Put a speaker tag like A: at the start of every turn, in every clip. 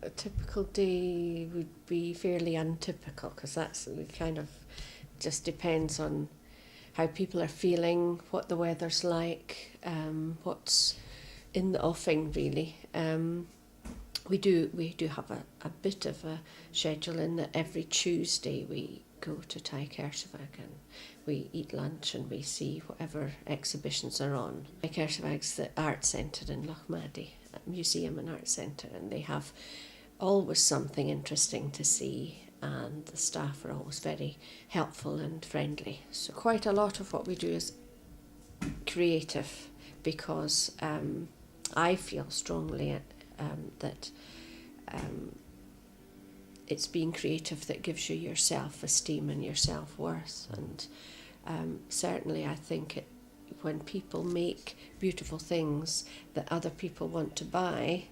A: A typical day would be fairly untypical, because that's kind of just depends on how people are feeling, what the weather's like, what's in the offing really. We do have a bit of a schedule in that every Tuesday we go to Craigard and we eat lunch and we see whatever exhibitions are on. Craigard's the art centre in Lochmaddy, a museum and art centre, and they have always something interesting to see, and the staff are always very helpful and friendly. So quite a lot of what we do is creative, because I feel strongly that it's being creative that gives you your self-esteem and your self-worth, and certainly I think when people make beautiful things that other people want to buy,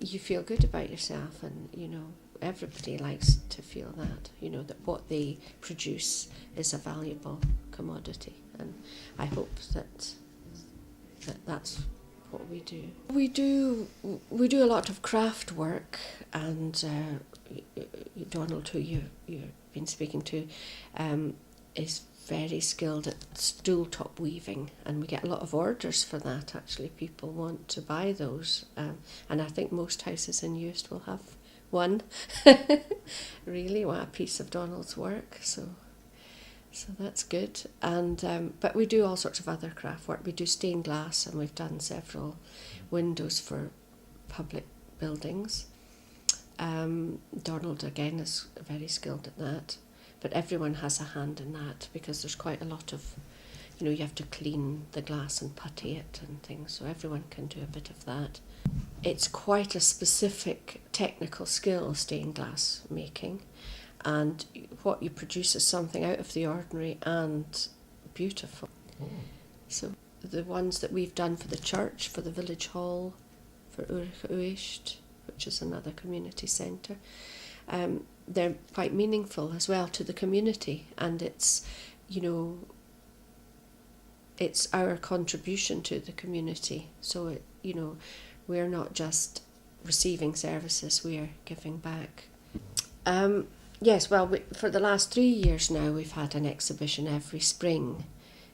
A: you feel good about yourself, and everybody likes to feel that, that what they produce is a valuable commodity, and I hope that's what we do. We do a lot of craft work, and Donald, who you've been speaking to, is very skilled at stool top weaving, and we get a lot of orders for that. Actually, people want to buy those, and I think most houses in Uist will have one. Really, what a piece of Donald's work. So that's good. And but we do all sorts of other craft work. We do stained glass, and we've done several windows for public buildings. Donald again is very skilled at that. But everyone has a hand in that, because there's quite a lot of, you have to clean the glass and putty it and things, so everyone can do a bit of that. It's quite a specific technical skill, stained glass making, and what you produce is something out of the ordinary and beautiful. Oh. So the ones that we've done for the church, for the village hall, for Uist, which is another community centre, they're quite meaningful as well to the community, and it's our contribution to the community. So we're not just receiving services, we are giving back. Yes, well, for the last 3 years now we've had an exhibition every spring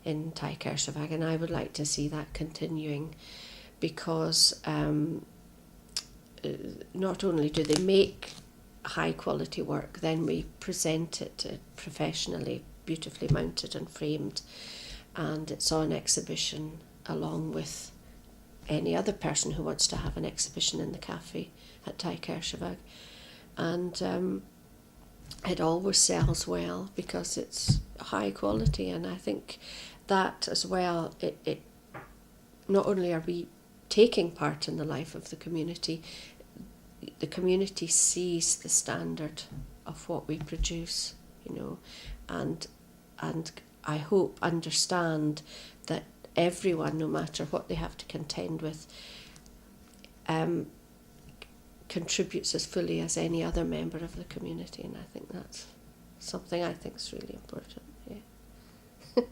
A: in Craigard, and I would like to see that continuing, because not only do they make high quality work, then we present it professionally, beautifully mounted and framed, and it's on exhibition along with any other person who wants to have an exhibition in the cafe at Craigard. And it always sells well because it's high quality, and I think that as well, it not only are we taking part in the life of the community sees the standard of what we produce, and I hope understand that everyone, no matter what they have to contend with, contributes as fully as any other member of the community, and I think that's something I think is really important. Yeah.